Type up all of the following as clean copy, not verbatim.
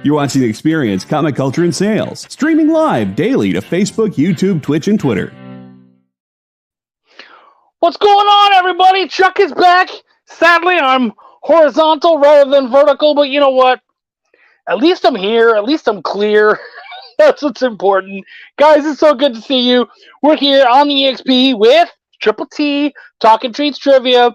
You're watching Experience Comic Culture and Sales, streaming live daily to Facebook, YouTube, Twitch, and Twitter. What's going on, everybody? Chuck is back. Sadly, I'm horizontal rather than vertical, but you know what? At least I'm here. At least I'm clear. That's what's important. Guys, it's so good to see you. We're here on the EXP with Triple T, Talking Treats Trivia.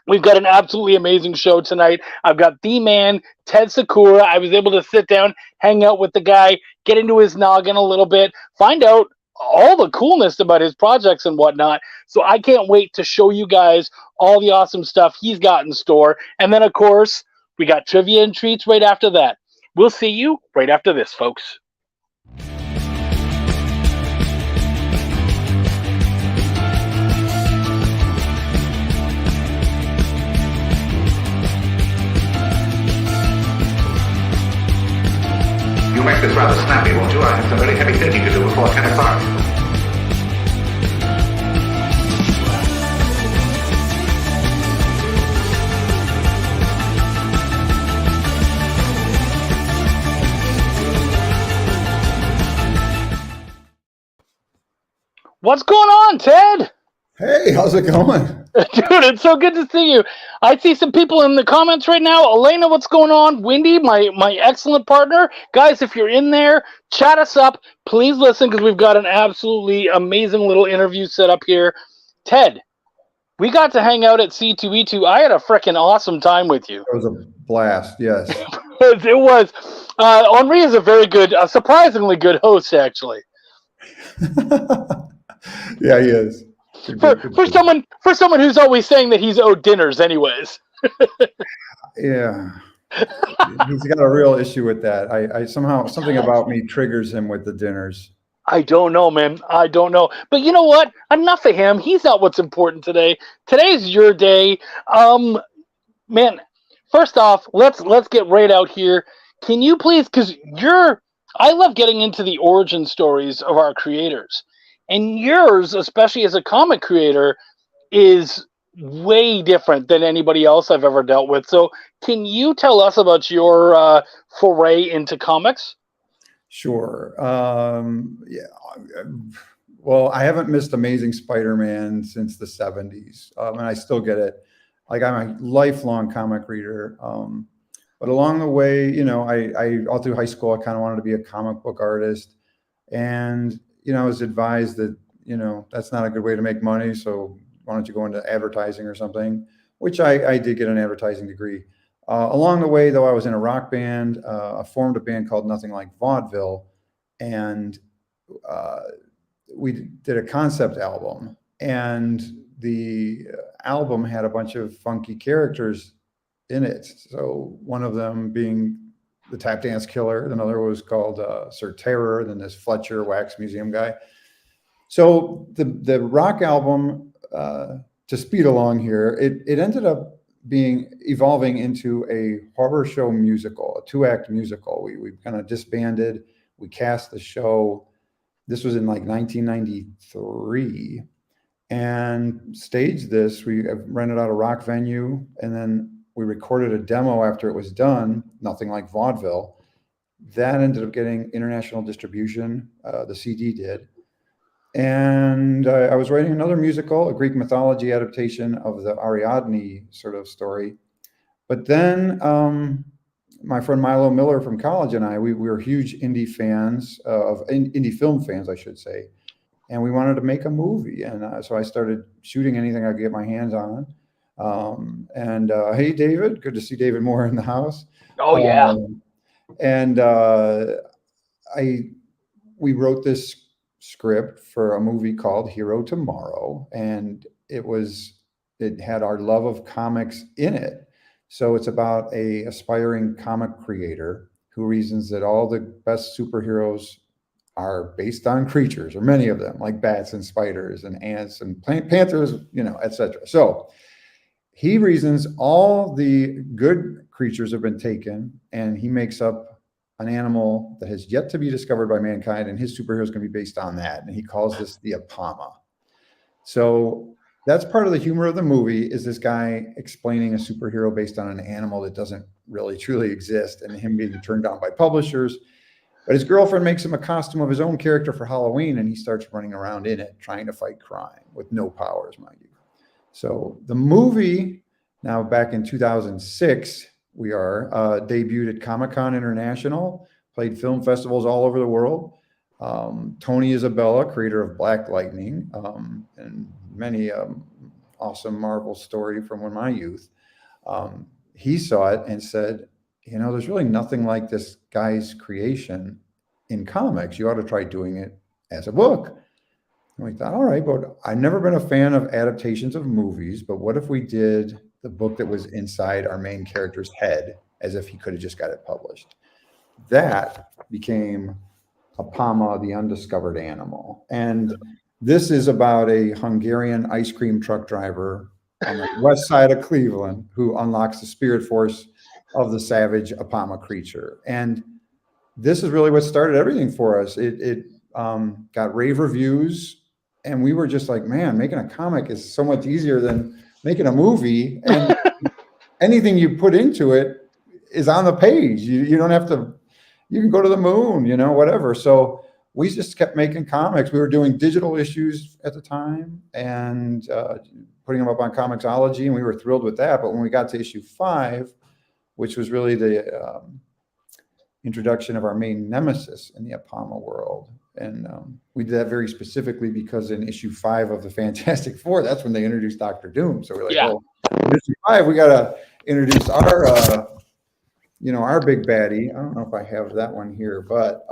We've got an absolutely amazing show tonight. I've got the man, Ted Sakura. I was able to sit down, hang out with the guy, get into his noggin a little bit, find out all the coolness about his projects and whatnot. So I can't wait to show you guys all the awesome stuff he's got in store. And then, of course, we got trivia and treats right after that. We'll see you right after this, folks. You'll make this rather snappy, won't you? I have some very heavy thinking to do before 10 o'clock. What's going on, Ted? Hey, how's it going? Dude, it's so good to see you. I see some people in the comments right now. Elena, what's going on? Wendy, my excellent partner. Guys, if you're in there, chat us up. Please listen because we've got an absolutely amazing little interview set up here. Ted, we got to hang out at C2E2. I had a freaking awesome time with you. It was a blast, yes. It was. Henri is a very good, surprisingly good host, actually. Yeah, he is. For someone who's always saying that he's owed dinners anyways. Yeah. He's got a real issue with that. I somehow, something about me triggers him with the dinners. I don't know, man. I don't know. But you know what? Enough of him. He's not what's important today. Today's your day. Man, first off, let's get right out here. Can you please, because I love getting into the origin stories of our creators. And yours, especially as a comic creator, is way different than anybody else I've ever dealt with. So can you tell us about your foray into comics? Sure. Yeah. Well, I haven't missed Amazing Spider-Man since the 70s. And I still get it. Like, I'm a lifelong comic reader. But along the way, you know, I all through high school, I kind of wanted to be a comic book artist. And you know, I was advised that, you know, that's not a good way to make money. So why don't you go into advertising or something, which I did get an advertising degree. Along the way, though, I was in a rock band. I formed a band called Nothing Like Vaudeville. And we did a concept album. And the album had a bunch of funky characters in it. So one of them being the Tap Dance Killer. Another was called Sir Terror. Then this Fletcher Wax Museum guy. So the rock album, to speed along here, it ended up evolving into a horror show musical, a 2-act musical. We kind of disbanded. We cast the show. This was in like 1993, and staged this. We rented out a rock venue, and then we recorded a demo after it was done, Nothing Like Vaudeville. That ended up getting international distribution. The CD did. And I was writing another musical, a Greek mythology adaptation of the Ariadne sort of story. But then my friend Milo Miller from college and I, we were huge indie fans, indie film fans, I should say. And we wanted to make a movie. And so I started shooting anything I could get my hands on. Hey, David, good to see David Moore in the house. Oh, yeah. We wrote this script for a movie called Hero Tomorrow, and it had our love of comics in it. So it's about a aspiring comic creator who reasons that all the best superheroes are based on creatures, or many of them, like bats and spiders and ants and panthers, you know, etc. So he reasons all the good creatures have been taken, and he makes up an animal that has yet to be discovered by mankind, and his superhero is going to be based on that. And he calls this the Apama. So That's part of the humor of the movie, is this guy explaining a superhero based on an animal that doesn't really truly exist, and him being turned down by publishers. But his girlfriend makes him a costume of his own character for Halloween, and he starts running around in it trying to fight crime with no powers, mind you. So the movie, now back in 2006, debuted at Comic-Con International, played film festivals all over the world. Tony Isabella, creator of Black Lightning, and many awesome Marvel story from my youth, he saw it and said, there's really nothing like this guy's creation in comics. You ought to try doing it as a book. And we thought, all right, but I've never been a fan of adaptations of movies, but what if we did the book that was inside our main character's head, as if he could have just got it published? That became Apama, the Undiscovered Animal. And this is about a Hungarian ice cream truck driver on the west side of Cleveland who unlocks the spirit force of the savage Apama creature. And this is really what started everything for us. It got rave reviews, and we were just like, man, making a comic is so much easier than making a movie. And anything you put into it is on the page. You don't have to, you can go to the moon, whatever. So we just kept making comics. We were doing digital issues at the time and putting them up on Comixology, and we were thrilled with that. But when we got to issue 5, which was really the introduction of our main nemesis in the Apama world, and we did that very specifically because in issue 5 of the Fantastic Four, that's when they introduced Dr. Doom. So we're like, well, in issue 5, we got to introduce our big baddie. I don't know if I have that one here, but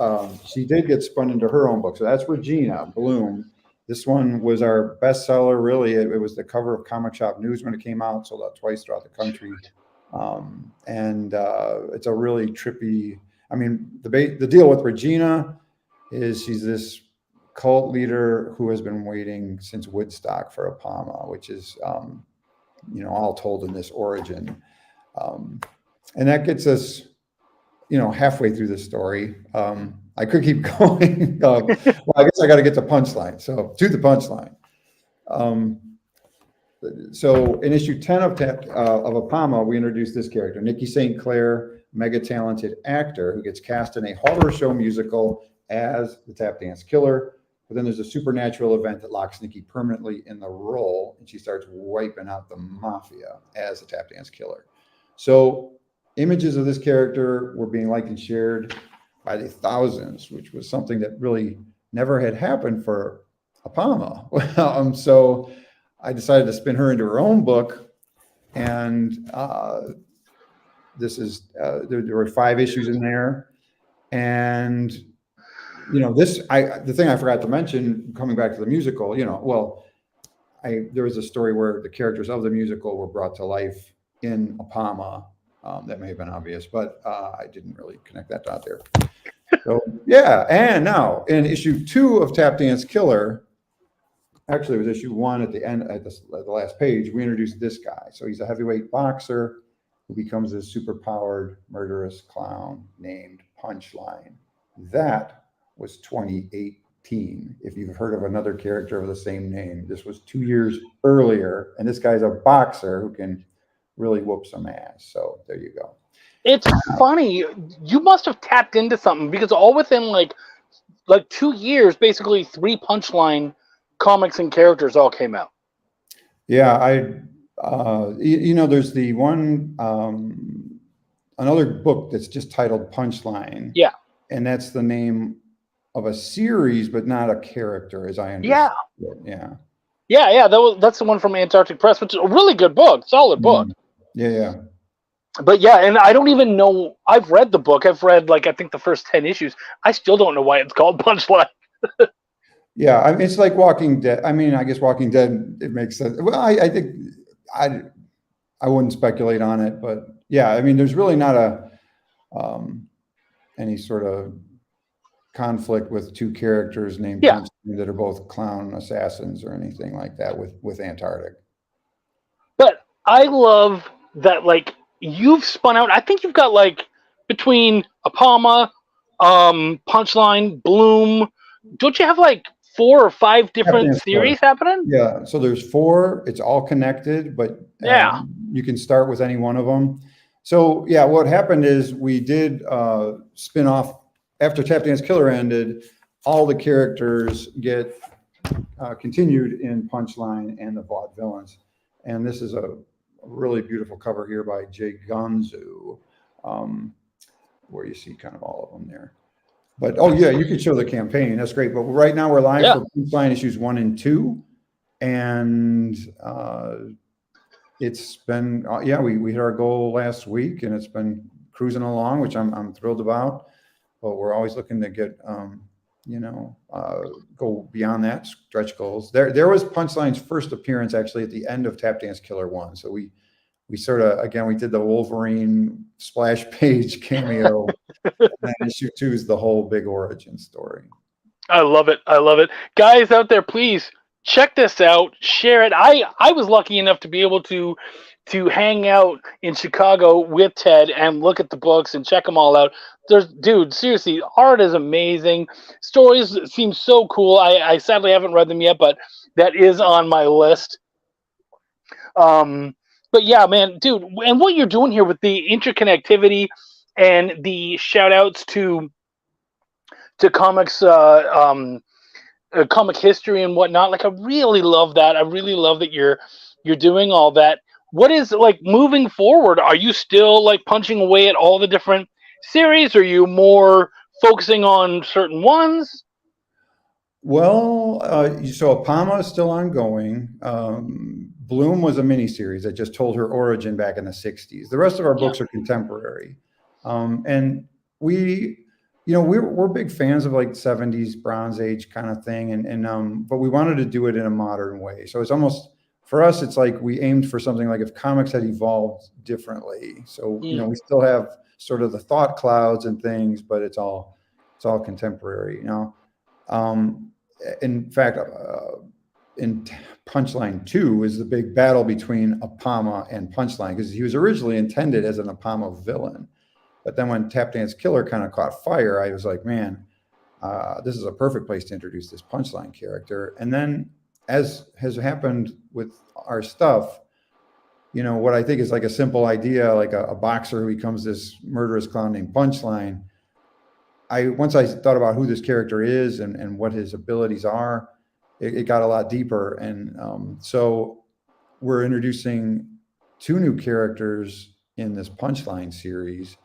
she did get spun into her own book. So that's Regina Bloom. This one was our bestseller, really. It was the cover of Comic Shop News when it came out, sold out twice throughout the country. It's a really trippy, the deal with Regina is she's this cult leader who has been waiting since Woodstock for Apama, which is, all told in this origin. And that gets us, halfway through the story. I could keep going. Well, I guess I got to get to punchline. So to the punchline. So in issue 10 of Apama, we introduced this character, Nikki St. Clair, mega talented actor who gets cast in a horror show musical as the Tap Dance Killer. But then there's a supernatural event that locks Nikki permanently in the role, and she starts wiping out the mafia as the Tap Dance Killer. So images of this character were being liked and shared by the thousands, which was something that really never had happened for Apama. So I decided to spin her into her own book, and there were 5 issues in there, and the thing I forgot to mention, coming back to the musical, there was a story where the characters of the musical were brought to life in Apama. That may have been obvious, but I didn't really connect that dot there. So yeah, and now in issue 2 of Tap Dance Killer, actually it was issue 1 at the end, at the last page, we introduced this guy. So he's a heavyweight boxer who becomes this superpowered murderous clown named Punchline. That was 2018. If you've heard of another character of the same name, this was 2 years earlier, and this guy's a boxer who can really whoop some ass. So there you go. It's funny. You must have tapped into something, because all within like 2 years, basically 3 Punchline comics and characters all came out. Yeah, there's the one, another book that's just titled Punchline. Yeah. And that's the name of a series, but not a character, as I understand. Yeah. Yeah. That's the one from Antarctic Press, which is a really good book, solid book. Yeah. But yeah, and I don't even know. I've read the book. I've read I think the first 10 issues. I still don't know why it's called Punchline. Yeah, it's like Walking Dead. I guess Walking Dead, it makes sense. Well, I think I wouldn't speculate on it, but yeah, there's really not any sort of conflict with 2 characters named Punchline that are both clown assassins or anything like that with Antarctic. But I love that you've spun out. I think you've got between Apama, Punchline, Bloom. Don't you have 4 or 5 different Dance Killer. series happening? Yeah, so there's 4. It's all connected, but Yeah. you can start with any one of them. So yeah, what happened is we did spin off after Tap Dance Killer ended. All the characters get continued in Punchline and the Vaudevillains, and this is a really beautiful cover here by Jay Gunzu, where you see kind of all of them there. But oh yeah, you could show the campaign. That's great. But right now we're live for Punchline issues 1 and 2, and it's been we hit our goal last week, and it's been cruising along, which I'm thrilled about. But we're always looking to get go beyond that, stretch goals. There was Punchline's first appearance actually at the end of Tap Dance Killer 1. So we sort of, again, we did the Wolverine splash page cameo. And issue 2 is the whole big origin story. I love it. I love it. Guys out there, please check this out. Share it. I was lucky enough to be able to hang out in Chicago with Ted and look at the books and check them all out. Dude, seriously, art is amazing. Stories seem so cool. I sadly haven't read them yet, but that is on my list. But yeah, man, dude, and what you're doing here with the interconnectivity and the shout outs to comics, comic history and whatnot, like I really love that. I really love that you're doing all that. What is like moving forward? Are you still like punching away at all the different series? Are you more focusing on certain ones? Well, so Apama is still ongoing. Bloom was a miniseries that just told her origin back in the 60s. The rest of our books are contemporary. And we're big fans of like 70s Bronze Age kind of thing. And but we wanted to do it in a modern way. So it's almost, for us, it's like we aimed for something like if comics had evolved differently. So, we still have sort of the thought clouds and things, but it's all contemporary, In fact, in Punchline 2 is the big battle between Apama and Punchline, because he was originally intended as an Apama villain. But then when Tap Dance Killer kind of caught fire, I was like, man, this is a perfect place to introduce this Punchline character. And then, as has happened with our stuff, what I think is like a simple idea, like a boxer who becomes this murderous clown named Punchline. Once I thought about who this character is and what his abilities are, it got a lot deeper. And so we're introducing 2 new characters in this Punchline series.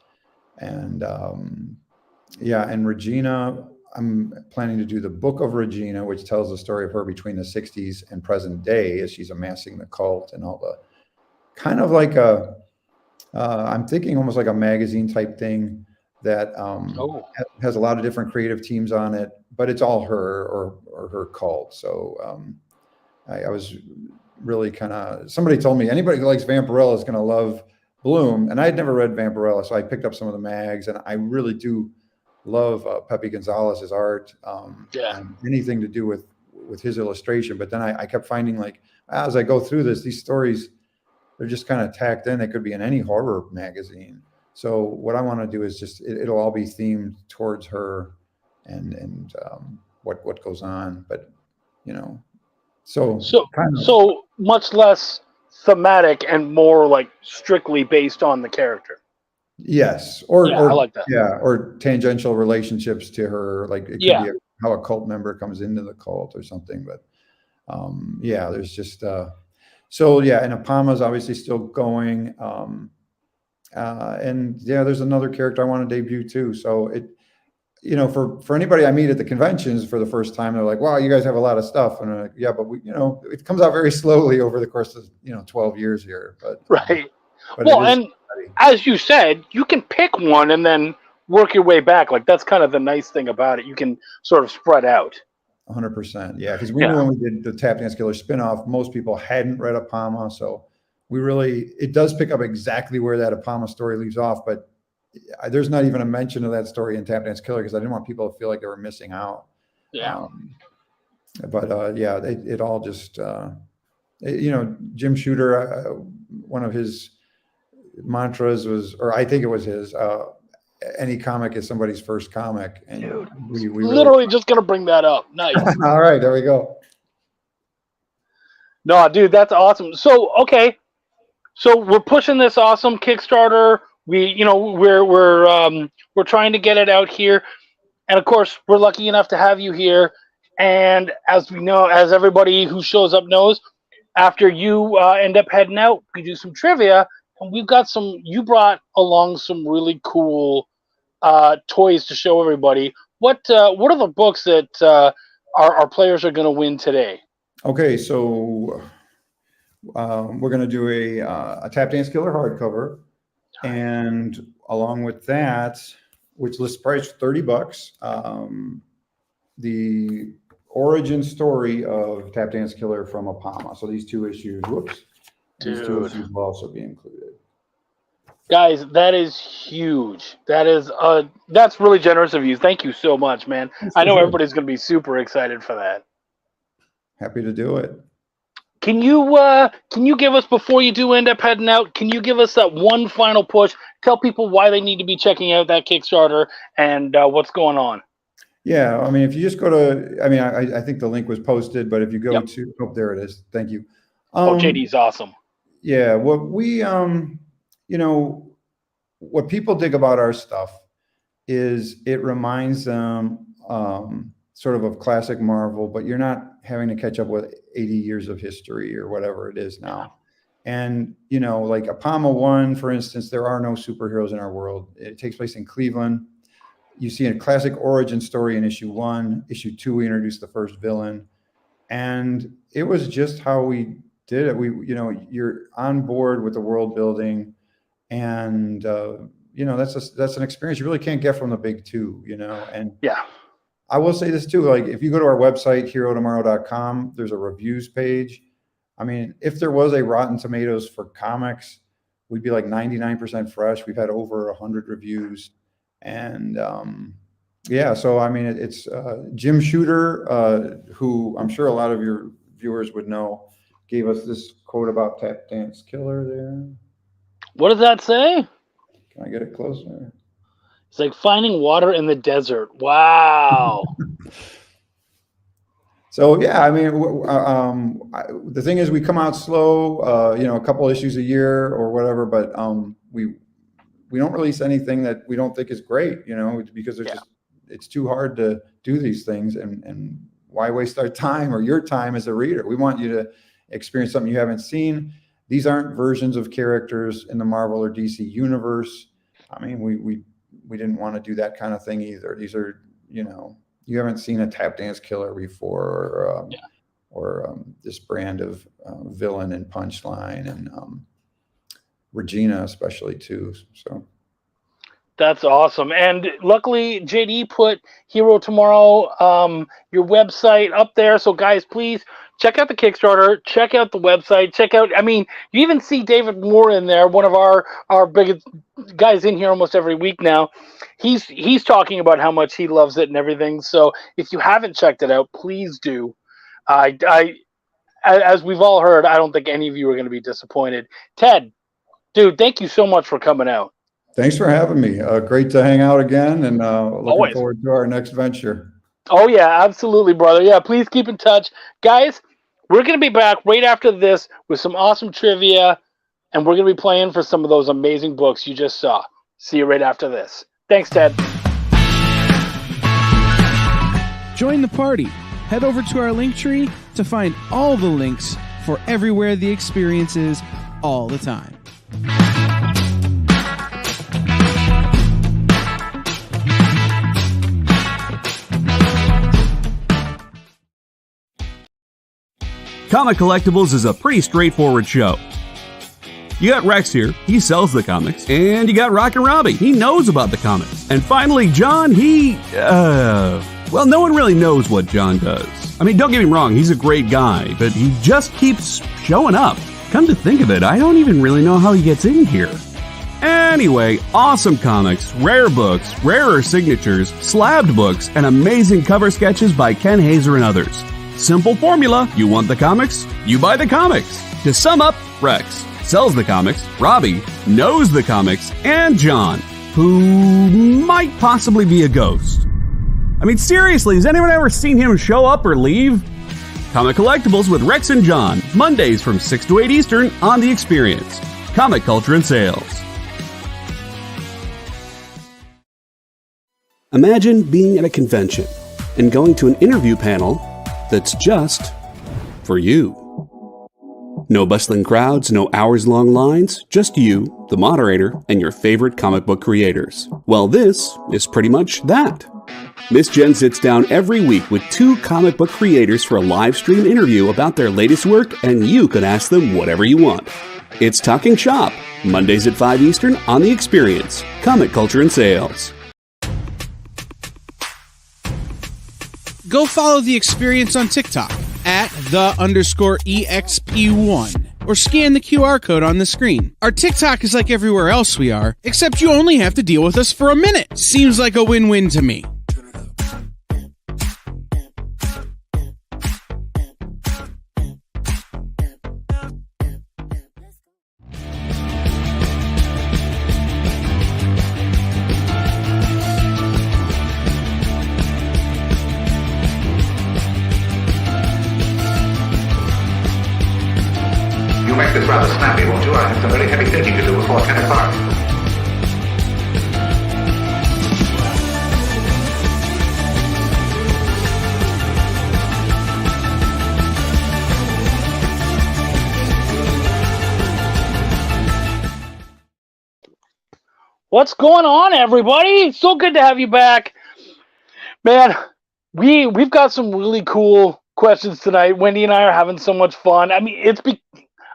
And and Regina, I'm planning to do the Book of Regina, which tells the story of her between the 60s and present day as she's amassing the cult and all the kind of like I'm thinking almost like a magazine type thing that has a lot of different creative teams on it, but it's all her or her cult. So I was really kind of, somebody told me anybody who likes Vampirella is going to love Bloom, and I had never read Vampirella, so I picked up some of the mags, and I really do love Pepe Gonzalez's art, and anything to do with his illustration. But then I kept finding, like, as I go through these stories, they're just kind of tacked in. They could be in any horror magazine. So what I want to do is just it'll all be themed towards her and what goes on. But so much less thematic and more like strictly based on the character. Yes, or I like that. Yeah, or tangential relationships to her, like it could be how a cult member comes into the cult or something. But there's just and Apama's obviously still going. There's another character I want to debut too. So it, for anybody I meet at the conventions for the first time, they're like, wow, you guys have a lot of stuff. And I'm like, yeah, but we, it comes out very slowly over the course of, 12 years here. But right. Well, and as you said, you can pick one and then work your way back. Like, that's kind of the nice thing about it. You can sort of spread out. 100%. Yeah. Because we knew when we did the Tap Dance Killer spinoff, most people hadn't read Apama. So it does pick up exactly where that Apama story leaves off, but there's not even a mention of that story in Tap Dance Killer because I didn't want people to feel like they were missing out. Yeah. It all just, Jim Shooter, one of his mantras was, or I think it was his, any comic is somebody's first comic. And Dude, we literally just going to bring that up. Nice. All right, there we go. No, dude, that's awesome. So, okay. So we're pushing this awesome Kickstarter. We're trying to get it out here. And of course, we're lucky enough to have you here. And as we know, as everybody who shows up knows, after you end up heading out, we do some trivia. And you brought along some really cool toys to show everybody. What are the books that our players are going to win today? Okay, so we're going to do a Tap Dance Killer hardcover, and along with that, which lists price $30, the origin story of Tap Dance Killer from Apama. So these two issues, these two issues will also be included. Guys, that is huge. That's really generous of you. Thank you so much, man. I know everybody's going to be super excited for that. Happy to do it. Can you give us, before you do end up heading out, can you give us that one final push? Tell people why they need to be checking out that Kickstarter and what's going on. Yeah, I mean, if you just go to, I think the link was posted, but if you go to, there it is. Thank you. JD's awesome. Yeah, what we, what people dig about our stuff is it reminds them sort of classic Marvel, but you're not having to catch up with 80 years of history or whatever it is now. And, like Apama 1, for instance, there are no superheroes in our world. It takes place in Cleveland. You see a classic origin story in issue 1. Issue 2, we introduced the first villain. And it was just how we did it. You're on board with the world building. And, that's an experience you really can't get from the big two, and I will say this too, like if you go to our website, herotomorrow.com, there's a reviews page. I mean, if there was a Rotten Tomatoes for comics, we'd be like 99% fresh. We've had over 100 reviews. And so, I mean, it's Jim Shooter, who I'm sure a lot of your viewers would know, gave us this quote about Tap Dance Killer there. What does that say? Can I get it closer? It's like finding water in the desert. Wow. So, yeah, I mean, the thing is we come out slow, a couple issues a year or whatever, but we don't release anything that we don't think is great, because it's too hard to do these things. And why waste our time or your time as a reader? We want you to experience something you haven't seen. These aren't versions of characters in the Marvel or DC universe. I mean, we didn't want to do that kind of thing either. These are, you haven't seen a Tap Dance Killer before, or this brand of villain and Punchline and Regina especially too. So that's awesome. And luckily, JD put Hero Tomorrow, your website up there. So guys, please check out the Kickstarter, check out the website, you even see David Moore in there, one of our biggest guys in here almost every week now. He's talking about how much he loves it and everything. So if you haven't checked it out, please do. As we've all heard, I don't think any of you are going to be disappointed. Ted, dude, thank you so much for coming out. Thanks for having me. Great to hang out again, and looking forward to our next venture. Oh, yeah, absolutely, brother. Yeah, please keep in touch. Guys, we're going to be back right after this with some awesome trivia, and we're going to be playing for some of those amazing books you just saw. See you right after this. Thanks, Ted. Join the party. Head over to our link tree to find all the links for everywhere the experience is all the time. Comic Collectibles is a pretty straightforward show. You got Rex here, he sells the comics, and you got Rockin' Robbie, he knows about the comics. And finally, John, well, no one really knows what John does. I mean, don't get me wrong, he's a great guy, but he just keeps showing up. Come to think of it, I don't even really know how he gets in here. Anyway, awesome comics, rare books, rarer signatures, slabbed books, and amazing cover sketches by Ken Hazer and others. Simple formula, you want the comics, you buy the comics. To sum up, Rex sells the comics, Robbie knows the comics, and John who might possibly be a ghost. I mean, seriously, has anyone ever seen him show up or leave? Comic Collectibles with Rex and John, Mondays from 6 to 8 Eastern on The Experience. Comic Culture and Sales. Imagine being at a convention and going to an interview panel that's just for you. No bustling crowds, no hours-long lines, just you, the moderator, and your favorite comic book creators. Well, this is pretty much that. Miss Jen sits down every week with 2 comic book creators for a live stream interview about their latest work, and you can ask them whatever you want. It's Talking Shop, Mondays at 5 Eastern on The Experience, Comic Culture and Sales. Go follow The Experience on TikTok at @the_EXP1 or scan the QR code on the screen. Our TikTok is like everywhere else we are, except you only have to deal with us for a minute. Seems like a win-win to me. You'll make this rather snappy, won't you? I have some very heavy thinking to do before 10 o'clock. What's going on, everybody? So good to have you back. Man, we've got some really cool questions tonight. Wendy and I are having so much fun. I mean,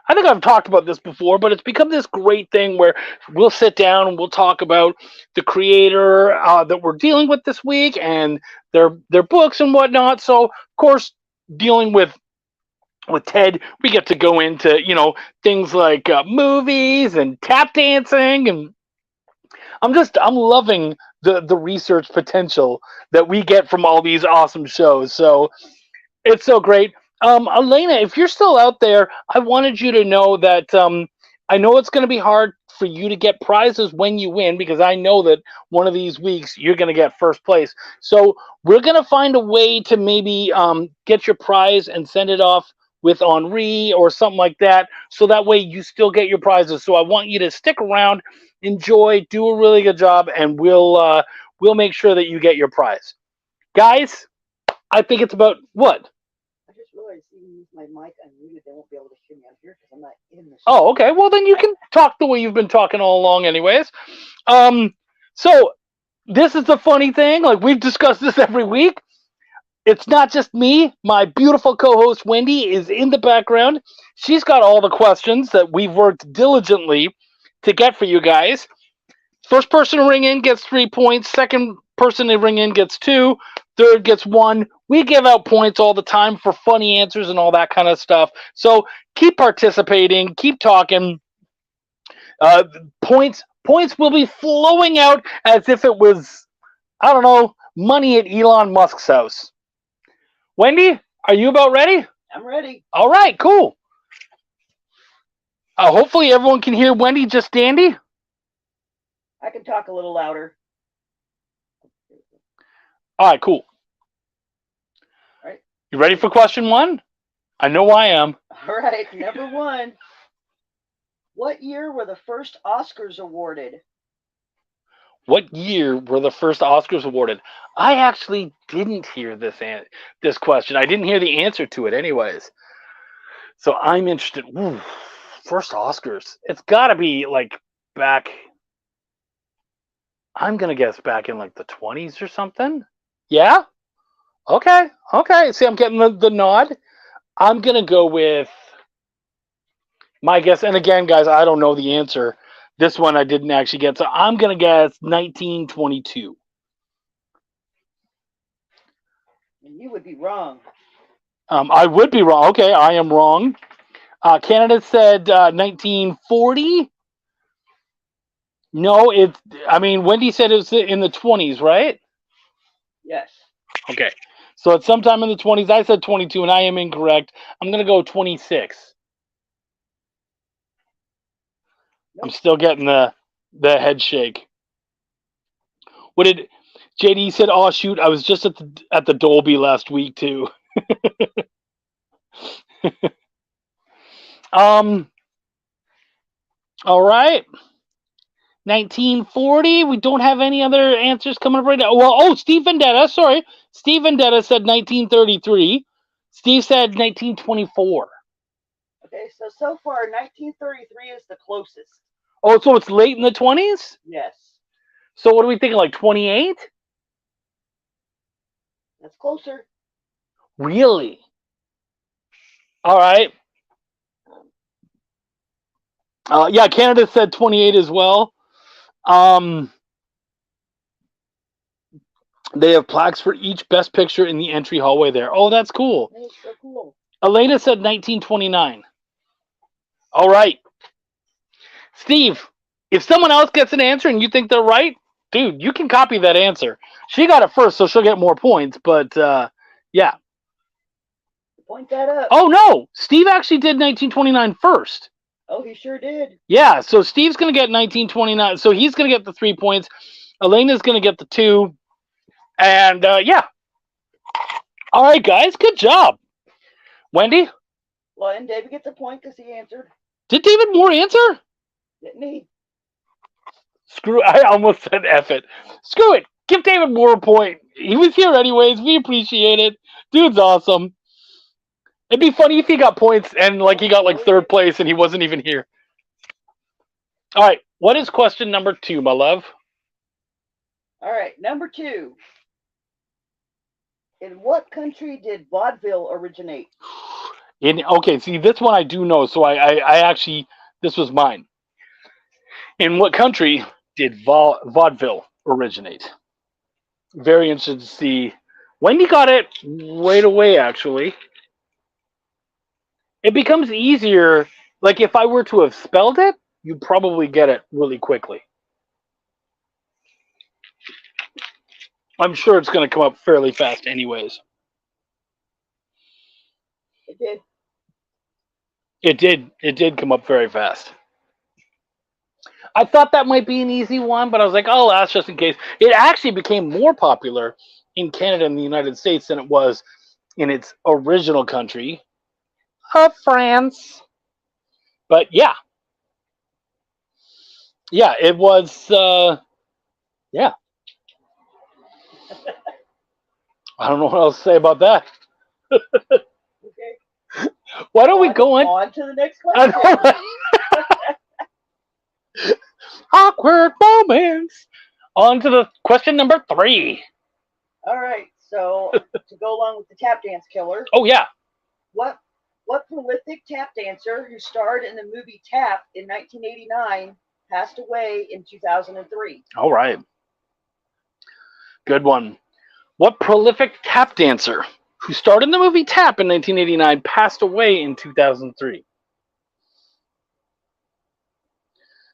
I think I've talked about this before, but it's become this great thing where we'll sit down and we'll talk about the creator that we're dealing with this week and their books and whatnot. So, of course, dealing with Ted, we get to go into, things like movies and tap dancing, and I'm loving the research potential that we get from all these awesome shows. So it's so great. Elena, if you're still out there, I wanted you to know that I know it's going to be hard for you to get prizes when you win, because I know that one of these weeks you're going to get first place. So we're going to find a way to maybe get your prize and send it off with Henri or something like that, so that way you still get your prizes. So I want you to stick around, enjoy, do a really good job, and we'll make sure that you get your prize. Guys, I think it's about what? I just realized even use my mic unmuted, they won't be able to hear me on here because I'm not in the show. Oh, okay. Well, then you can talk the way you've been talking all along anyways. So this is the funny thing. Like, we've discussed this every week. It's not just me. My beautiful co-host Wendy is in the background. She's got all the questions that we've worked diligently to get for you guys. First person to ring in gets 3 points. Second person to ring in gets 2. Third gets 1. We give out points all the time for funny answers and all that kind of stuff. So keep participating. Keep talking. Points will be flowing out as if it was, I don't know, money at Elon Musk's house. Wendy, are you about ready? I'm ready. All right, cool. Hopefully everyone can hear Wendy just dandy. I can talk a little louder. All right, cool. All right. You ready for question 1? I know I am. All right, number 1. What year were the first Oscars awarded? What year were the first Oscars awarded? I actually didn't hear this question. I didn't hear the answer to it anyways. So I'm interested. Ooh, first Oscars. It's got to be like back. I'm going to guess back in like the 20s or something. Yeah? Okay. See, I'm getting the nod. I'm going to go with my guess. And again, guys, I don't know the answer. This one I didn't actually get. So I'm going to guess 1922. And you would be wrong. I would be wrong. Okay, I am wrong. Canada said 1940. No, Wendy said it was in the 20s, right? Yes. Okay. So it's sometime in the 20s. I said 22, and I am incorrect. I'm going to go 26. Nope. I'm still getting the head shake. What did JD said? Oh shoot, I was just at the Dolby last week too. All right. 1940. We don't have any other answers coming up right now. Well, Steve Vendetta. Sorry, Steve Vendetta said 1933. Steve said 1924. Okay, so far 1933 is the closest. Oh, so it's late in the 20s? Yes. So what are we thinking, like 28? That's closer. Really? All right. Yeah, Canada said 28 as well. They have plaques for each best picture in the entry hallway there. Oh, that's cool. That's so cool. Elena said 1929. All right. Steve, if someone else gets an answer and you think they're right, dude, you can copy that answer. She got it first, so she'll get more points, but yeah. Point that up. Oh, no. Steve actually did 1929 first. Oh, he sure did. Yeah, so Steve's going to get 1929. So he's going to get the 3 points. Elena's going to get the 2. And, yeah. All right, guys. Good job. Wendy? Well, and David gets a point because he answered. Did David Moore answer? Didn't he? Screw it. I almost said F it. Screw it. Give David Moore a point. He was here anyways. We appreciate it. Dude's awesome. It'd be funny if he got points and he got 3rd place and he wasn't even here. All right. What is question number 2, my love? All right. Number 2. In what country did vaudeville originate? Okay, see, this one I do know, so I actually, this was mine. In what country did vaudeville originate? Very interested to see. Wendy got it right away, actually. It becomes easier, if I were to have spelled it, you'd probably get it really quickly. I'm sure it's going to come up fairly fast anyways. It did. It did come up very fast. I thought that might be an easy one, but I was like, I'll ask just in case. It actually became more popular in Canada and the United States than it was in its original country of France. But yeah. Yeah, it was, yeah. I don't know what else to say about that. Okay. Why don't we go on to the next question? Awkward moments. On to the question number 3. All right. So to go along with the tap dance killer. Oh yeah. What prolific tap dancer who starred in the movie Tap in 1989 passed away in 2003? All right. Good one. What prolific tap dancer who starred in the movie Tap in 1989 passed away in 2003?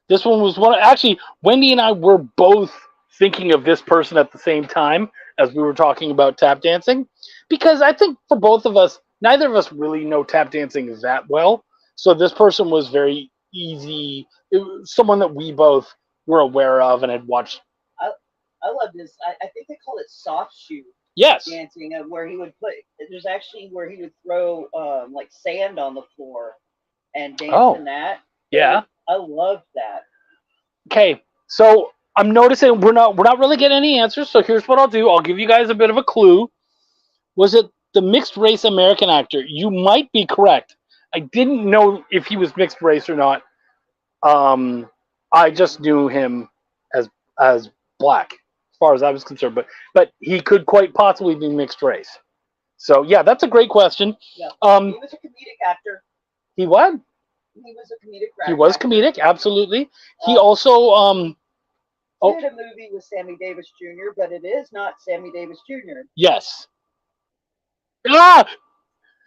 This one was actually, Wendy and I were both thinking of this person at the same time as we were talking about tap dancing, because I think for both of us, neither of us really know tap dancing that well. So this person was very easy. It was someone that we both were aware of and had watched. I love this. I think they call it soft shoe. Yes. Dancing, where he would there's actually where he would throw sand on the floor and dance in that. Yeah. I love that. Okay, so I'm noticing we're not really getting any answers. So here's what I'll do. I'll give you guys a bit of a clue. Was it the mixed race American actor? You might be correct. I didn't know if he was mixed race or not. I just knew him as black, as far as I was concerned. But he could quite possibly be mixed race. So yeah, that's a great question. Yeah. He was a comedic actor. He what? He was a comedic actor. He was comedic, absolutely. He also he did a movie with Sammy Davis Jr., but it is not Sammy Davis Jr. Yes.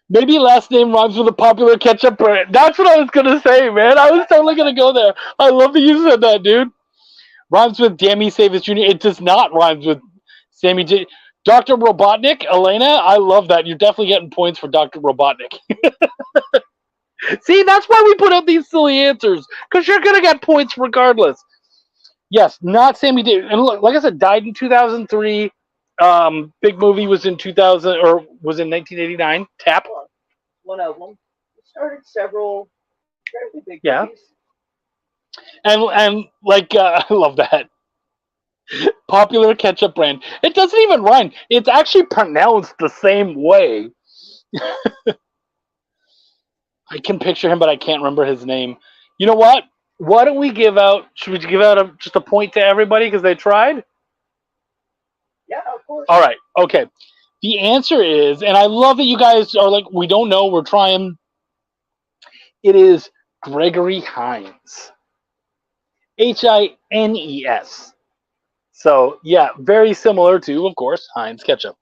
Maybe last name rhymes with a popular ketchup brand. That's what I was gonna say, man. I was totally gonna go there. I love that you said that, dude. Rhymes with Sammy Davis Jr. It does not rhyme with Sammy J. Dr. Robotnik, Elena, I love that. You're definitely getting points for Dr. Robotnik. See, that's why we put out these silly answers, because you're going to get points regardless. Yes, not Sammy Davis. And look, like I said, died in 2003. Big movie was in 2000 or was in 1989. Tap. One of them. He started several fairly big Yeah. movies. And like I love that. Popular ketchup brand. It doesn't even rhyme. It's actually pronounced the same way. I can picture him, but I can't remember his name. You know what? Why don't we give out? Should we give out just a point to everybody because they tried? Yeah, of course. All right. Okay. The answer is, and I love that you guys are like, we don't know. We're trying. It is Gregory Hines. Hines. So yeah, very similar to, of course, Heinz ketchup.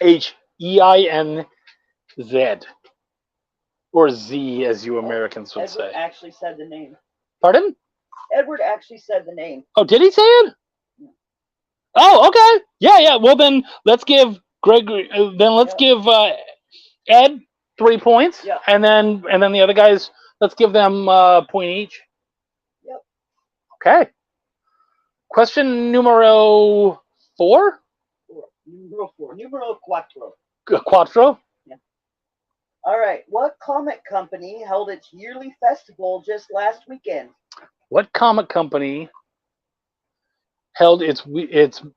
Heinz, or Z, as you Americans would Edward say. actually said the name. Pardon? Edward actually said the name. Oh, did he say it? Oh, okay. Yeah. Well, then let's give Gregory. Let's give Ed 3 points. Yeah. And then the other guys, let's give them point each. Yep. Okay. Question numero 4. Numero 4. Numero cuatro. Quattro. All right. What comic company held its yearly festival just last weekend? What comic company held its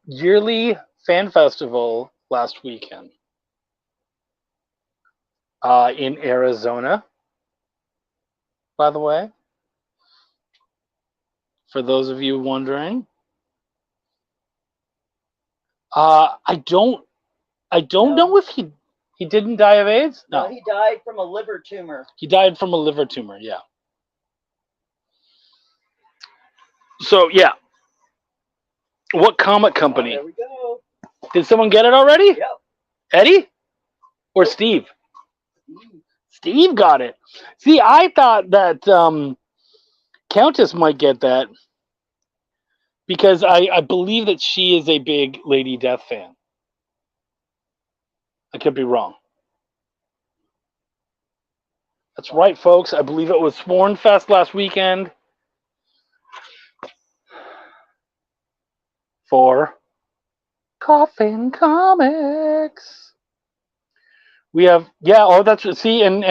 yearly fan festival last weekend? In Arizona, by the way. For those of you wondering, I don't know if he didn't die of AIDS. No, He died from a liver tumor. he died from a liver tumor. Yeah. So yeah, what comic company? There we go. Did someone get it already? Yep. Eddie or Steve? Steve got it. See, I thought that Countess might get that because I believe that she is a big Lady Death fan. I could be wrong. That's right, folks. I believe it was Sworn Fest last weekend for Coffin Comics. We have that's see and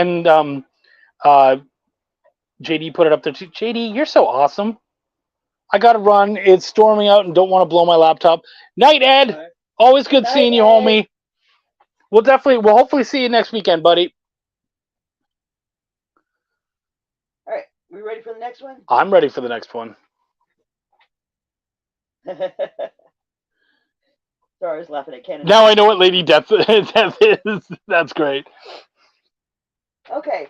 JD put it up there too. JD, you're so awesome. I gotta run. It's storming out and don't want to blow my laptop. Night, Ed. Right. Always good seeing you, homie. We'll hopefully see you next weekend, buddy. All right, we ready for the next one? I'm ready for the next one. Sorry, I was laughing at Kennedy. Now I know what Lady Death is. That's great. Okay.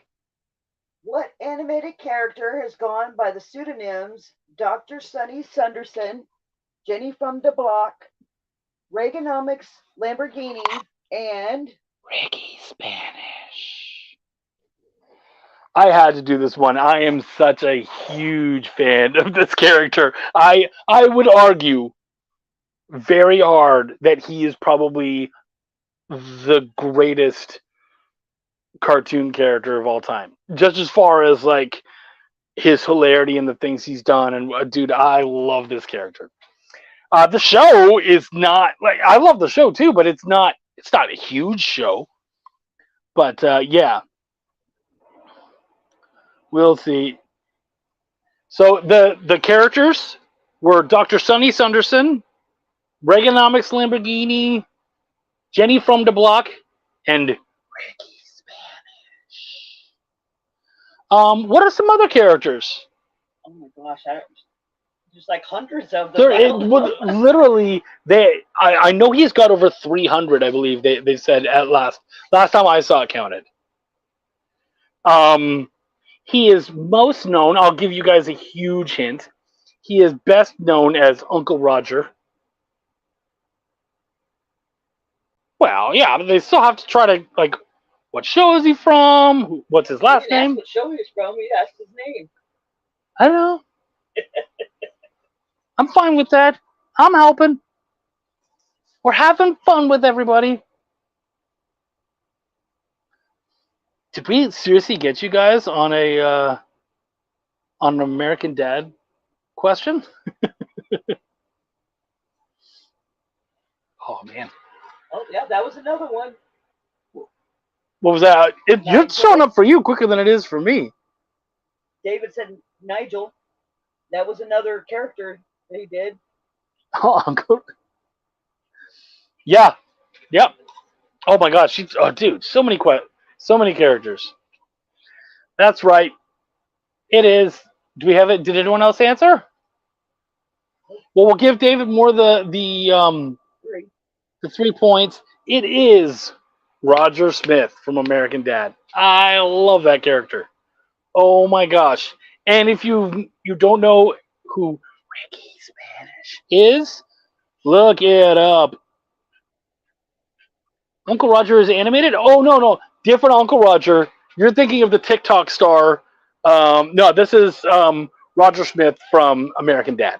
What animated character has gone by the pseudonyms Dr. Sunny Sunderson, Jenny from the Block, Reaganomics Lamborghini, and Ricky Spanish? I had to do this one. I am such a huge fan of this character. I would argue very hard that he is probably the greatest cartoon character of all time. Just as far as like his hilarity and the things he's done, and dude, I love this character. The show is not like I love the show too, but it's not a huge show. But yeah, we'll see. So the characters were Dr. Sunny Sunderson, Reaganomics Lamborghini, Jenny from the Block, and Ricky Spanish. What are some other characters? Oh my gosh, there's like hundreds of them. Literally, I know he's got over 300. I believe they said at last time I saw it counted. He is most known. I'll give you guys a huge hint. He is best known as Uncle Roger. Well, yeah, but they still have to try to like, what show is he from? What's his last name? What show he's from? We asked his name. I don't know. I'm fine with that. I'm helping. We're having fun with everybody. Did we seriously get you guys on an American Dad question? Oh man, Oh, yeah, that was another one. what was that? It's Nigel. showing up for you quicker than it is for me. David said Nigel. That was another character that he did. Oh, Uncle. Yeah. Yep. Oh my gosh, dude, so many characters. That's right. It is. Do we have it? Did anyone else answer? Well, we'll give David Moore the 3 points. It is Roger Smith from American Dad. I love that character. Oh my gosh! And if you don't know who Ricky Spanish is, look it up. Uncle Roger is animated? Oh, no. Different Uncle Roger. You're thinking of the TikTok star. No, this is Roger Smith from American Dad.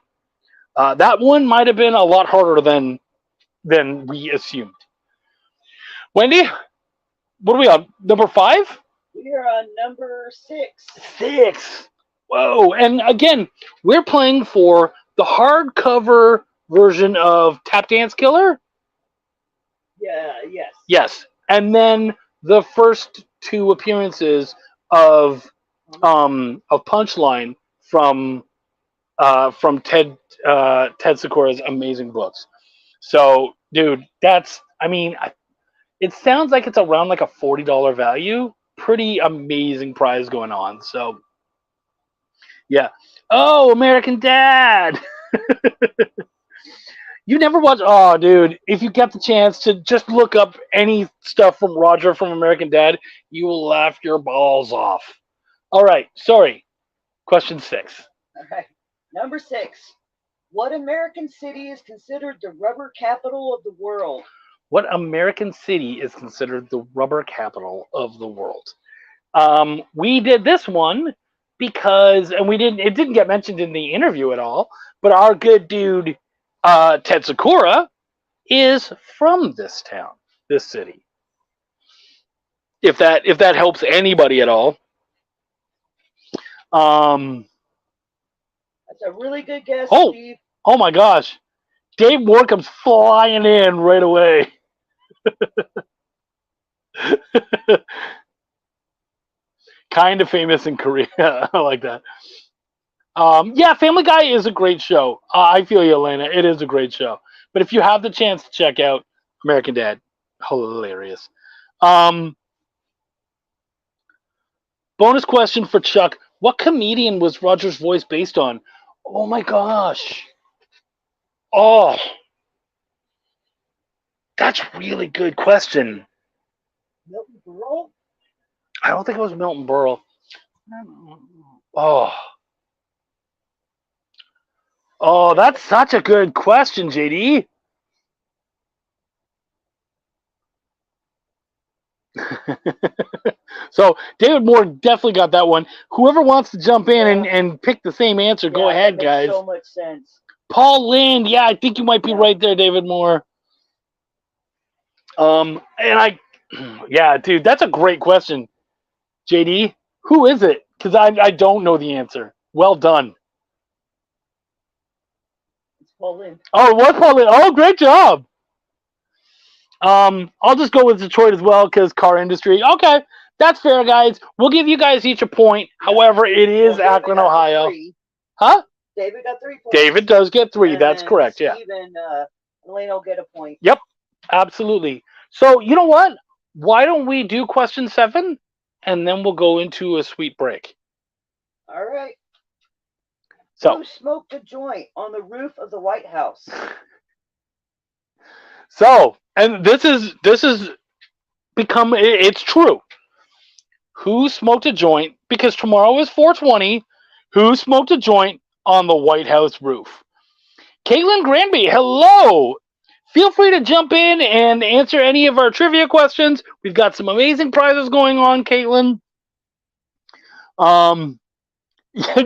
That one might have been a lot harder than we assumed. Wendy, what are we on? Number 5? We are on number 6. 6. Whoa. And again, we're playing for the hardcover version of Tap Dance Killer. Yeah, yes. Yes, and then the first 2 appearances of Punchline from Ted Sakura's amazing books. So, dude, it sounds like it's around like a $40 value. Pretty amazing prize going on. So, yeah. Oh, American Dad. You never watched? Oh, dude! If you get the chance to just look up any stuff from Roger from American Dad, you will laugh your balls off. All right, sorry. Question 6. All right. Number 6. What American city is considered the rubber capital of the world? What American city is considered the rubber capital of the world? We did this one because, and it didn't get mentioned in the interview at all, but our good dude, Ted Sakura, is from this town, this city. If that helps anybody at all. That's a really good guess, Steve. Oh my gosh. Dave Moore comes flying in right away. Kind of famous in Korea. I like that. Yeah, Family Guy is a great show. I feel you, Elena. It is a great show. But if you have the chance to check out American Dad, hilarious. Bonus question for Chuck. What comedian was Roger's voice based on? Oh my gosh. Oh. That's a really good question. Milton Berle? I don't think it was Milton Berle. Oh. Oh, that's such a good question, JD. So David Moore definitely got that one. Whoever wants to jump in and pick the same answer, go ahead, that guys. makes so much sense. Paul Lind, yeah, I think you might be right there, David Moore. Yeah, dude, that's a great question. JD, who is it? Because I don't know the answer. Well done. It's Paul Lind. Oh, it was Paul Lind. Oh, great job. I'll just go with Detroit as well because car industry. Okay, that's fair, guys. We'll give you guys each a point. However, it is Akron, Ohio. Huh? David got 3 points. David does get 3. And that's correct. Yeah. Steve and Elena will get a point. Yep. Absolutely. So you know what? Why don't we do question 7, and then we'll go into a sweet break. All right. So who smoked a joint on the roof of the White House? So, and this is become, it's true. Who smoked a joint? Because tomorrow is 420. Who smoked a joint on the White House roof? Caitlin Granby, hello. Feel free to jump in and answer any of our trivia questions. We've got some amazing prizes going on, Caitlin.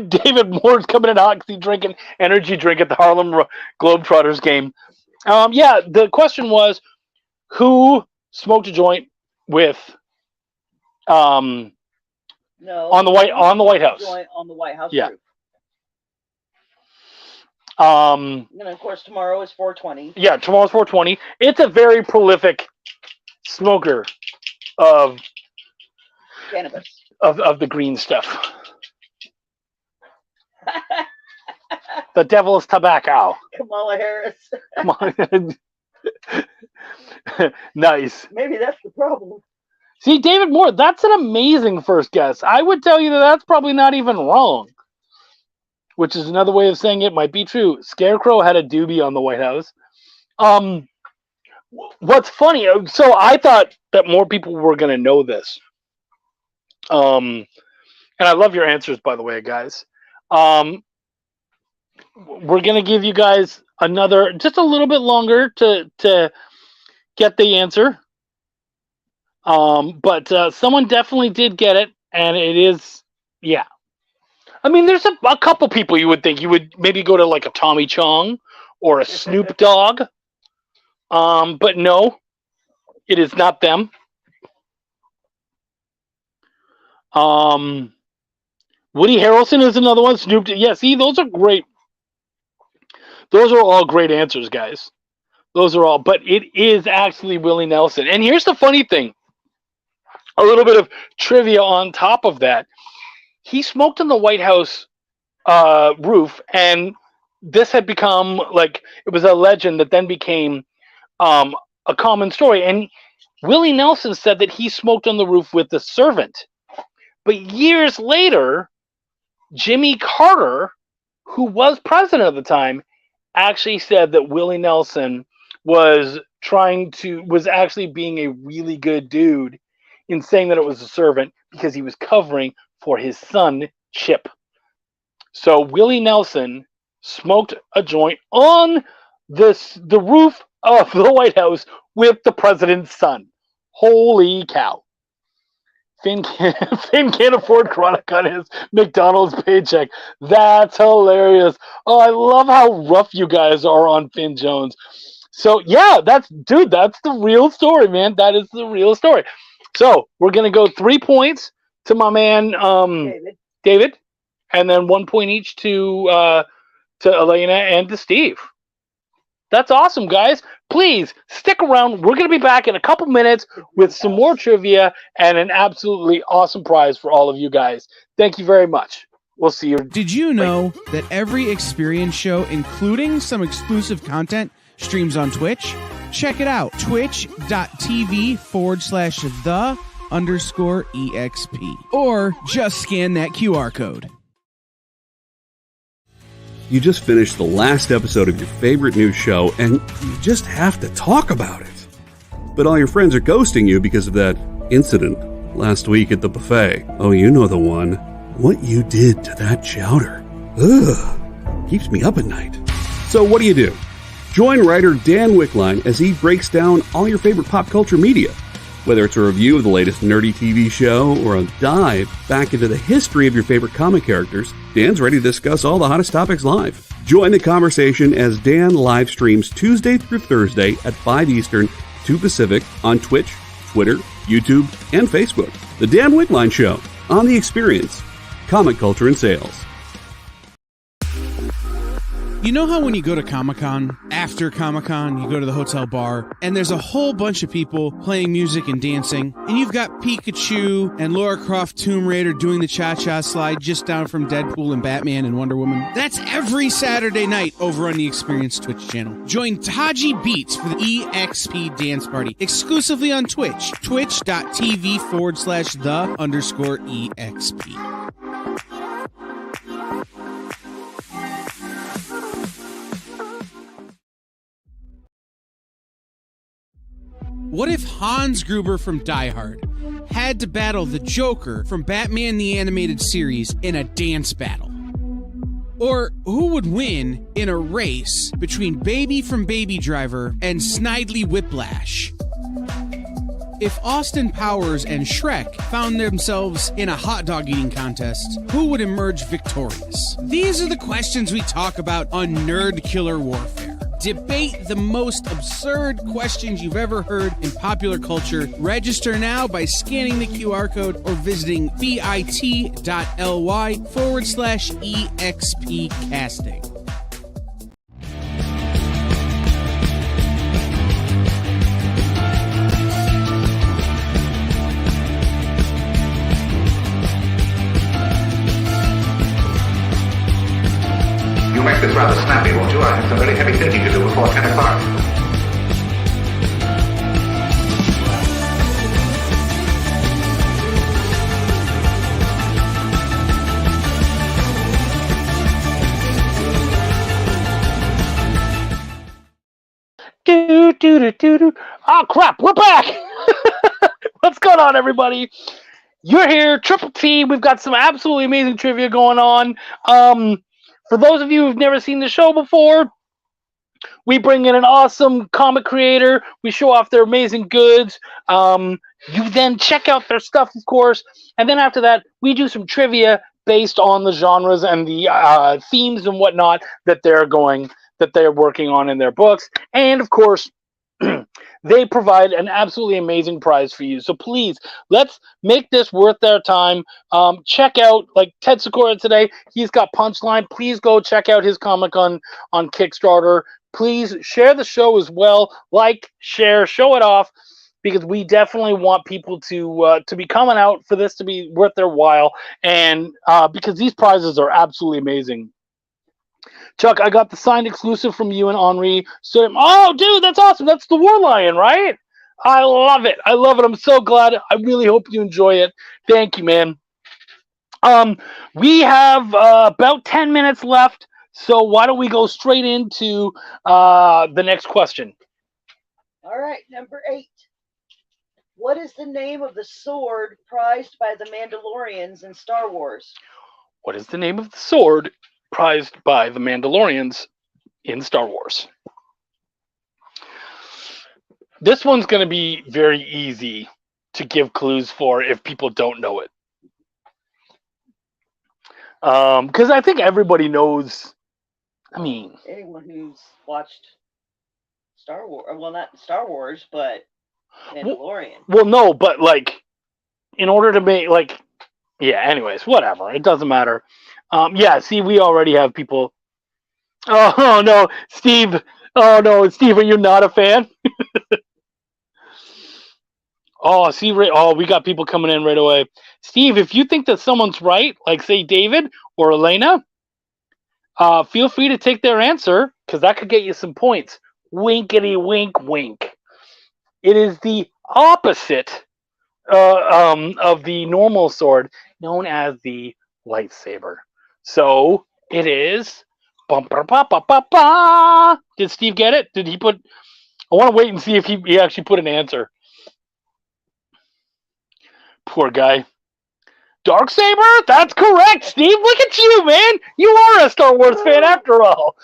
David Moore's coming in hot because he's drinking energy drink at the Harlem Globetrotters game. Yeah, the question was, who smoked a joint with on the White House? Joint on the White House Yeah. roof. Um, And then, of course, tomorrow is 420. yeah, tomorrow's 420. It's a very prolific smoker of Cannabis. of the green stuff. The devil's tobacco. Kamala Harris. Come on. Nice. Maybe that's the problem. See, David Moore, that's an amazing first guess. I would tell you that that's probably not even wrong, which is another way of saying it might be true. Scarecrow had a doobie on the White House. What's funny, so I thought that more people were going to know this. And I love your answers, by the way, guys. We're going to give you guys another, just a little bit longer to get the answer. But someone definitely did get it, and it is, yeah. I mean, there's a couple people you would think. You would maybe go to like a Tommy Chong or a Snoop Dogg. But no, it is not them. Woody Harrelson is another one. Snoop. Yeah, see, those are great. Those are all great answers, guys. Those are all. But it is actually Willie Nelson. And here's the funny thing. A little bit of trivia on top of that. He smoked on the White House roof, and this had become like, it was a legend that then became a common story. And Willie Nelson said that he smoked on the roof with the servant. But years later, Jimmy Carter, who was president at the time, actually said that Willie Nelson was actually being a really good dude in saying that it was a servant because he was covering for his son, Chip. So Willie Nelson smoked a joint on the roof of the White House with the president's son. Holy cow. Finn can't afford chronic on his McDonald's paycheck. That's hilarious. Oh, I love how rough you guys are on Finn Jones. So, yeah, that's the real story, man. That is the real story. So, we're going to go 3 points to my man David, and then 1 point each to Elena and to Steve. That's awesome, guys. Please stick around. We're going to be back in a couple minutes with some more trivia and an absolutely awesome prize for all of you guys. Thank you very much. We'll see you. Did you know that every experience show, including some exclusive content, streams on Twitch? Check it out. Twitch.tv/the_EXP. Or just scan that QR code. You just finished the last episode of your favorite new show, and you just have to talk about it. But all your friends are ghosting you because of that incident last week at the buffet. Oh, you know the one. What you did to that chowder. Ugh. Keeps me up at night. So what do? Join writer Dan Wickline as he breaks down all your favorite pop culture media. Whether it's a review of the latest nerdy TV show or a dive back into the history of your favorite comic characters, Dan's ready to discuss all the hottest topics live. Join the conversation as Dan live streams Tuesday through Thursday at 5 Eastern, 2 Pacific on Twitch, Twitter, YouTube, and Facebook. The Dan Wickline Show on The Experience, Comic Culture and Sales. You know how when you go to Comic-Con, after Comic-Con, you go to the hotel bar, and there's a whole bunch of people playing music and dancing, and you've got Pikachu and Lara Croft Tomb Raider doing the cha-cha slide just down from Deadpool and Batman and Wonder Woman? That's every Saturday night over on the Experience Twitch channel. Join Taji Beats for the EXP Dance Party, exclusively on Twitch, twitch.tv/the_EXP. What if Hans Gruber from Die Hard had to battle the Joker from Batman the Animated Series in a dance battle? Or who would win in a race between Baby from Baby Driver and Snidely Whiplash? If Austin Powers and Shrek found themselves in a hot dog eating contest, who would emerge victorious? These are the questions we talk about on Nerd Killer Warfare. Debate the most absurd questions you've ever heard in popular culture. Register now by scanning the QR code or visiting bit.ly/EXP casting. make this rather snappy, won't you? I have some very heavy thinking to do before 10 o'clock. Oh crap, we're back. What's going on, everybody? You're here, Triple T. We've got some absolutely amazing trivia going on. For those of you who've never seen the show before, we bring in an awesome comic creator. We show off their amazing goods. You then check out their stuff, of course. And then after that, we do some trivia based on the genres and the themes and whatnot that they're working on in their books. And of course, they provide an absolutely amazing prize for you. So please, let's make this worth their time. Check out, like Ted Sikora today, he's got Punchline. Please go check out his comic on Kickstarter. Please share the show as well. Like, share, show it off, because we definitely want people to be coming out for this to be worth their while. And because these prizes are absolutely amazing. Chuck, I got the signed exclusive from you and Henri. So, oh, dude, that's awesome. That's the War Lion, right? I love it. I love it. I'm so glad. I really hope you enjoy it. Thank you, man. We have about 10 minutes left, so why don't we go straight into the next question? All right, number 8. What is the name of the sword prized by the Mandalorians in Star Wars? What is the name of the sword prized by the Mandalorians in Star Wars? This one's going to be very easy to give clues for if people don't know it. Because I think everybody knows. I mean, anyone who's watched Star Wars, well, not Star Wars, but Mandalorian. Well, no, but like, in order to make, like, yeah, anyways, whatever. It doesn't matter. Yeah, see, we already have people. Oh, no, Steve. Oh, no, Steve, are you not a fan? Oh, see, we got people coming in right away. Steve, if you think that someone's right, like, say, David or Elena, feel free to take their answer, because that could get you some points. Winkety wink wink. It is the opposite of the normal sword, known as the lightsaber. So it is. Did Steve get it? Did he put? I want to wait and see if he actually put an answer. Poor guy. Darksaber? That's correct, Steve. Look at you, man. You are a Star Wars fan after all.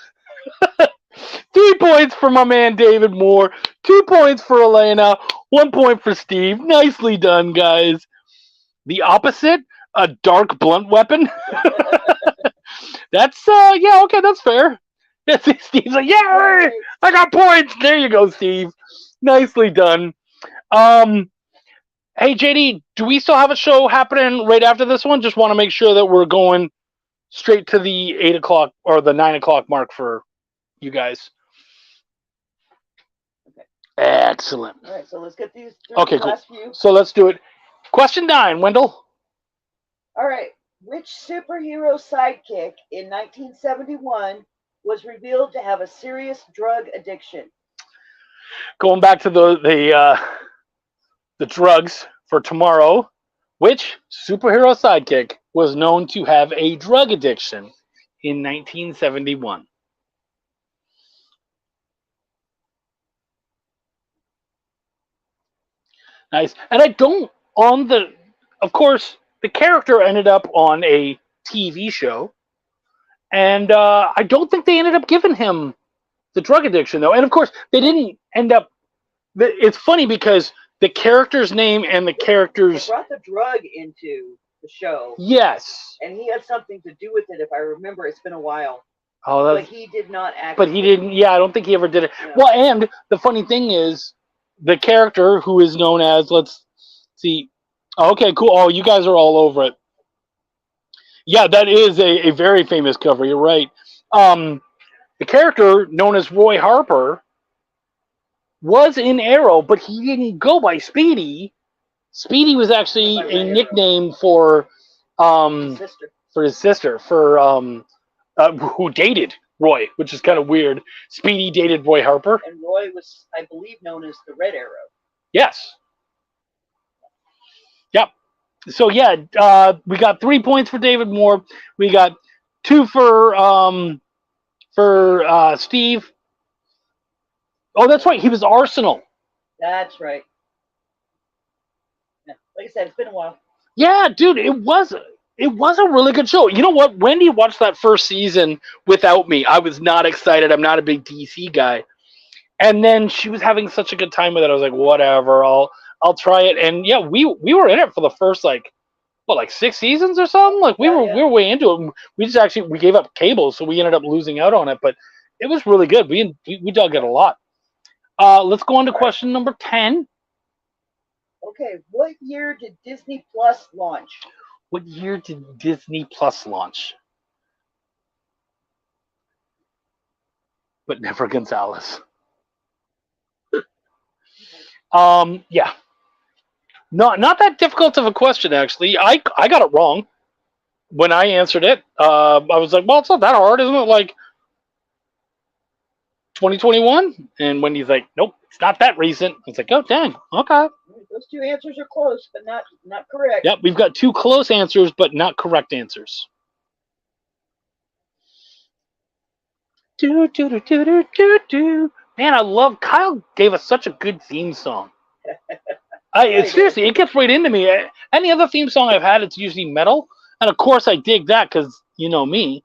3 points for my man David Moore. 2 points for Elena. 1 point for Steve. Nicely done, guys. The opposite, a dark blunt weapon. That's yeah, okay, that's fair. Steve's like, yeah, I got points. There you go, Steve. Nicely done. Hey, JD, do we still have a show happening right after this one? Just want to make sure that we're going straight to the 8 o'clock or the 9 o'clock mark for you guys. Okay. Excellent. All right, so let's get these okay, cool. last few. So let's do it. Question 9, Wendell. All right. Which superhero sidekick in 1971 was revealed to have a serious drug addiction? Going back to the drugs for tomorrow, which superhero sidekick was known to have a drug addiction in 1971? Nice. And of course, the character ended up on a TV show, and I don't think they ended up giving him the drug addiction, though. And of course, they didn't end up. It's funny because the character's name and the character's. They brought the drug into the show. Yes. And he had something to do with it, if I remember. It's been a while. Oh, but he did not act. But he didn't. Yeah, I don't think he ever did it. No. Well, and the funny thing is, the character who is known as, let's see. Okay, cool. Oh, you guys are all over it. Yeah, that is a very famous cover. You're right. The character known as Roy Harper was in Arrow, but he didn't go by Speedy. Speedy was actually a nickname for his sister, who dated Roy, which is kind of weird. Speedy dated Roy Harper. And Roy was, I believe, known as the Red Arrow. Yes. Yep. So yeah, we got 3 points for David Moore. We got 2 for Steve. Oh, that's right. He was Arsenal. That's right. Yeah. Like I said, it's been a while. Yeah, dude, it was a really good show. You know what? Wendy watched that first season without me. I was not excited. I'm not a big DC guy. And then she was having such a good time with it. I was like, whatever, I'll try it. And yeah, we were in it for the first like 6 seasons or something. Like we were way into it. We gave up cable, so we ended up losing out on it. But it was really good. We dug it a lot. Let's go on to question number 10. Okay, what year did Disney Plus launch? What year did Disney Plus launch? But never Gonzalez. Yeah. Not that difficult of a question, actually. I got it wrong when I answered it. I was like, well, it's not that hard, isn't it? Like 2021? And Wendy's like, nope, it's not that recent. I was like, oh, dang, okay. Those 2 answers are close, but not correct. Yep, we've got 2 close answers, but not correct answers. Do, do, do, do, do, do, do. Man, I love Kyle gave us such a good theme song. Seriously, it gets right into me. Any other theme song I've had, it's usually metal. And of course, I dig that because you know me.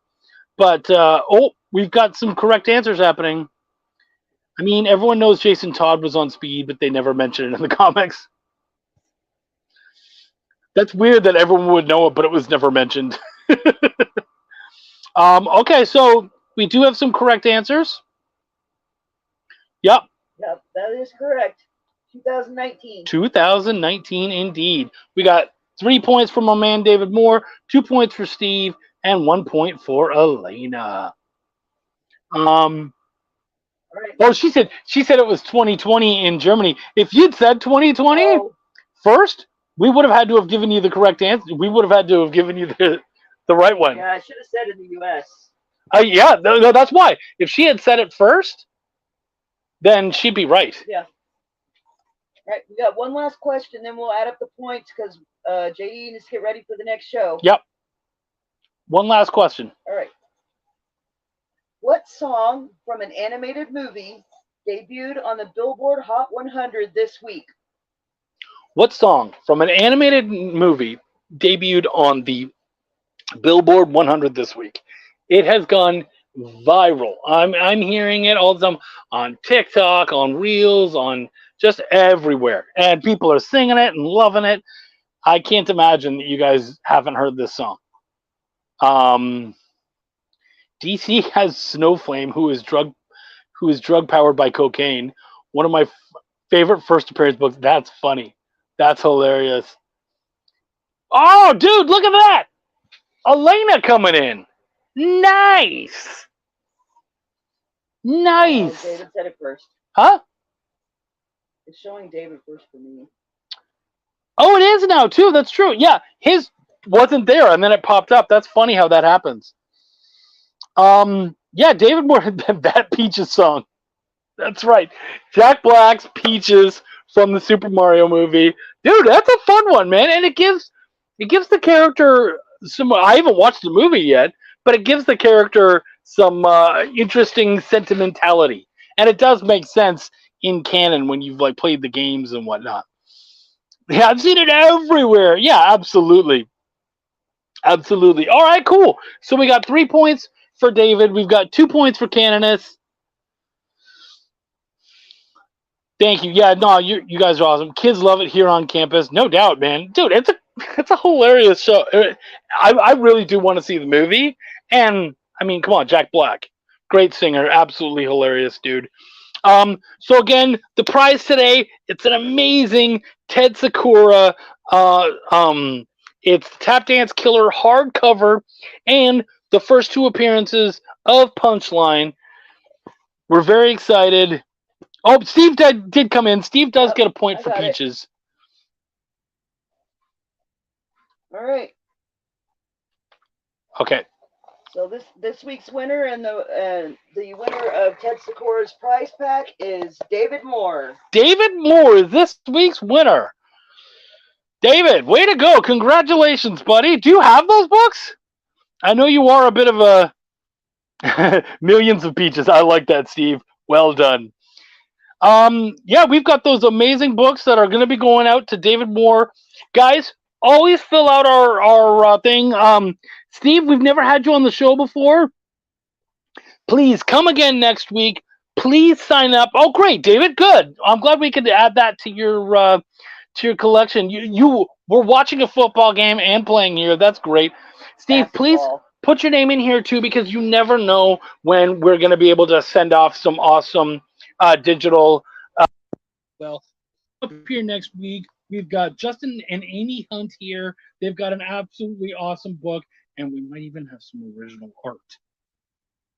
But, we've got some correct answers happening. I mean, everyone knows Jason Todd was on Speed, but they never mention it in the comics. That's weird that everyone would know it, but it was never mentioned. Okay, so we do have some correct answers. Yep. Yep, that is correct. 2019. 2019, indeed. We got 3 points for my man David Moore, 2 points for Steve, and 1 point for Elena. All right. Oh, she said it was 2020 in Germany. If you'd said 2020 first, we would have had to have given you the correct answer. We would have had to have given you the right one. Yeah, I should have said in the U.S. Yeah, no, that's why. If she had said it first, then she'd be right. Yeah. All right, we got one last question, then we'll add up the points because JD needs to get ready for the next show. Yep. One last question. All right. What song from an animated movie debuted on the Billboard Hot 100 this week? What song from an animated movie debuted on the Billboard 100 this week? It has gone viral. I'm hearing it all the time on TikTok, on Reels, on just everywhere. And people are singing it and loving it. I can't imagine that you guys haven't heard this song. DC has Snowflame, who is drug powered by cocaine. One of my favorite first appearance books. That's funny. That's hilarious. Oh, dude, look at that! Elena coming in. Nice. Nice. David said it first. Huh? It's showing David first for me. Oh, it is now too. That's true. Yeah, his wasn't there, and then it popped up. That's funny how that happens. Yeah, David Moore had that Peaches song. That's right. Jack Black's Peaches from the Super Mario movie. Dude, that's a fun one, man. And it gives the character some. I haven't watched the movie yet, but it gives the character some interesting sentimentality, and it does make sense in canon when you've like played the games and whatnot. Yeah, I've seen it everywhere. Yeah, absolutely. Absolutely. All right, cool. So we got 3 points for David. We've got 2 points for Canonis. Thank you. Yeah, no, you guys are awesome. Kids love it here on campus. No doubt, man. Dude, it's a hilarious show. I really do want to see the movie. And, I mean, come on, Jack Black. Great singer. Absolutely hilarious, dude. So again, the prize today, it's an amazing Ted Sakura, it's Tap Dance Killer hardcover and the first 2 appearances of Punchline. We're very excited. Oh, Steve did come in. Steve does get a point for Peaches. All right. Okay. So this week's winner and the winner of Ted Sikora's prize pack is David Moore. David Moore is this week's winner. David, way to go. Congratulations, buddy. Do you have those books? I know you are a bit of a millions of peaches. I like that, Steve. Well done. Yeah, we've got those amazing books that are going to be going out to David Moore. Guys, always fill out our thing. Steve, we've never had you on the show before. Please come again next week. Please sign up. Oh, great, David. Good. I'm glad we could add that to your collection. You were watching a football game and playing here. That's great. Steve, please put your name in here too, because you never know when we're going to be able to send off some awesome digital. Well, up here next week, we've got Justin and Amy Hunt here. They've got an absolutely awesome book, and we might even have some original art.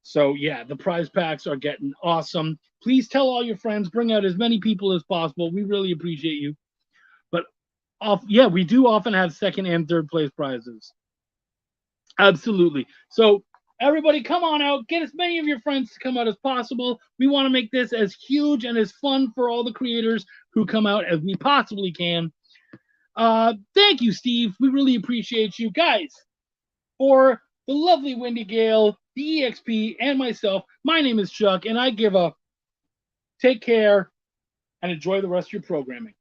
So, yeah, the prize packs are getting awesome. Please tell all your friends. Bring out as many people as possible. We really appreciate you. But, yeah, we do often have second and third place prizes. Absolutely. So, everybody, come on out. Get as many of your friends to come out as possible. We want to make this as huge and as fun for all the creators who come out as we possibly can. Thank you, Steve. We really appreciate you. Guys, for the lovely Wendy Gale, the EXP, and myself, my name is Chuck, and I give a take care and enjoy the rest of your programming.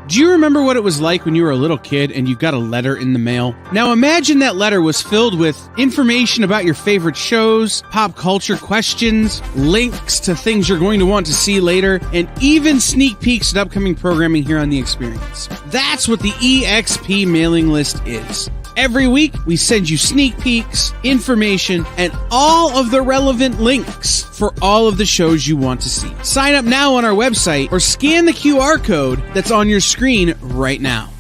Do you remember what it was like when you were a little kid and you got a letter in the mail? Now imagine that letter was filled with information about your favorite shows, pop culture questions, links to things you're going to want to see later, and even sneak peeks at upcoming programming here on The Experience. That's what the EXP mailing list is. Every week, we send you sneak peeks, information, and all of the relevant links for all of the shows you want to see. Sign up now on our website or scan the QR code that's on your screen right now.